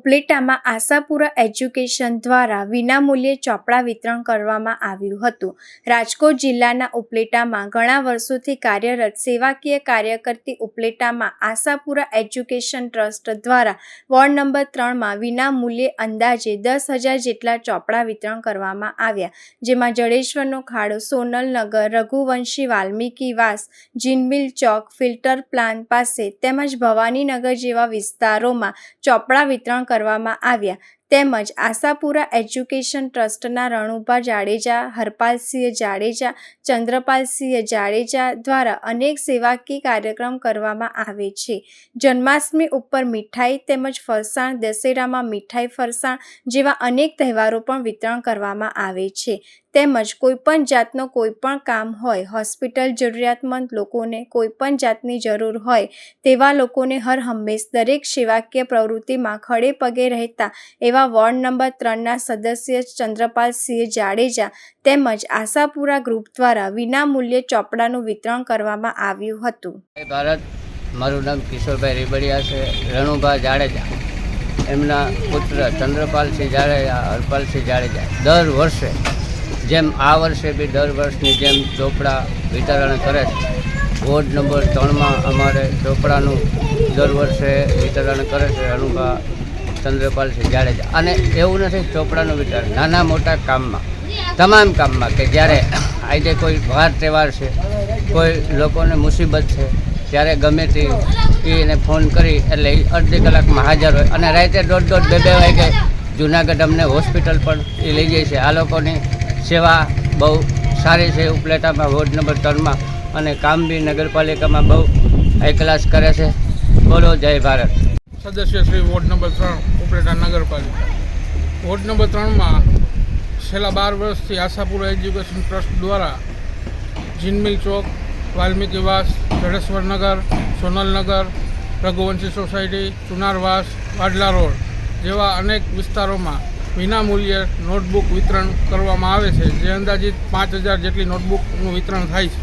ઉપલેટામાં Ashapura education દ્વારા વિનામૂલ્યે ચોપડા વિતરણ કરવામાં આવ્યું હતું। રાજકોટ જિલ્લાના ઉપલેટામાં ઘણા વર્ષોથી કાર્યરત સેવાકીય કાર્ય કરતી ઉપલેટામાં આશાપુરા એજ્યુકેશન ટ્રસ્ટ દ્વારા વોર્ડ નંબર 3માં વિનામૂલ્યે અંદાજે 10,000 જેટલા ચોપડા વિતરણ કરવામાં આવ્યા, જેમાં જડેશ્વરનો ખાડો, સોનલનગર, રઘુવંશી વાલ્મીકી વાસ, જીનમિલ ચોક, ફિલ્ટર પ્લાન્ટ પાસે તેમજ ભવાનીનગર જેવા વિસ્તારોમાં ચોપડા વિતરણ કરવામાં આવ્યા। તેમજ આશાપુરા એજ્યુકેશન ટ્રસ્ટના રણુભા જાડેજા, હરપાલસિંહ જાડેજા, ચંદ્રપાલસિંહ જાડેજા દ્વારા અનેક સેવાકીય કાર્યક્રમ કરવામાં આવે છે। જન્માષ્ટમી ઉપર મીઠાઈ તેમજ ફરસાણ, દશેરામાં મીઠાઈ ફરસાણ જેવા અનેક તહેવારો પણ વિતરણ કરવામાં આવે છે। તેમજ કોઈપણ જાતનો કોઈપણ કામ હોય, હોસ્પિટલ જરૂરિયાતમંદ લોકોને કોઈપણ જાતની જરૂર હોય તેવા લોકોને હર હંમેશ દરેક સેવાકીય પ્રવૃત્તિમાં ખડે પગે રહેતા એવા વોર્ડ નંબર 3ના સદસ્ય ચંદ્રપાલસિંહ જાડેજા તેમજ આશાપુરા ગ્રુપ દ્વારા વિનામૂલ્યે ચોપડાનું વિતરણ કરવામાં આવ્યું હતું। ભારત, મારું નામ કિશોરભાઈ રીબડિયા છે। રણુભા જાડેજા એમના પુત્ર ચંદ્રપાલસિંહ જાડેજા, હરપાલસિંહ જાડેજા દર વર્ષે જેમ આ વર્ષે બી દર વર્ષની જેમ ચોપડા વિતરણ કરે છે। વોર્ડ નંબર 3માં અમારે ચોપડાનું દર વર્ષે વિતરણ કરે છે રણુભા ચંદ્રપાલસિંહ જાડેજા। અને એવું નથી ચોપડાનું વિતરણ, નાના મોટા કામમાં, તમામ કામમાં કે જ્યારે આજે કોઈ વાર તહેવાર છે, કોઈ લોકોને મુસીબત છે, ત્યારે ગમે તે એને ફોન કરી એટલે અડધી કલાકમાં હાજર હોય અને રાતે 1:30, 2 વાગે જુનાગઢ અમને હોસ્પિટલ પણ એ લઈ જાય છે। આ લોકોની સેવા બહુ સારી છે ઉપલેટામાં વોર્ડ નંબર 3માં, અને કામ બી નગરપાલિકામાં બહુ હાઈ ક્લાસ કરે છે। બોલો જય ભારત। સદસ્ય શ્રી વોર્ડ નંબર 3 ઉપલેટા નગરપાલિકા। વોર્ડ નંબર 3માં છેલ્લા 12 વર્ષથી આશાપુરા એજ્યુકેશન ટ્રસ્ટ દ્વારા જીનમિલ ચોક, વાલ્મીકી વાસ, જડેશ્વરનગર, સોનલનગર, રઘુવંશી સોસાયટી, ચુનારવાસ, વાડલા રોડ જેવા અનેક વિસ્તારોમાં વિનામૂલ્યે નોટબુક વિતરણ કરવામાં આવે છે, જે અંદાજિત 5,000 જેટલી નોટબુકનું વિતરણ થાય છે।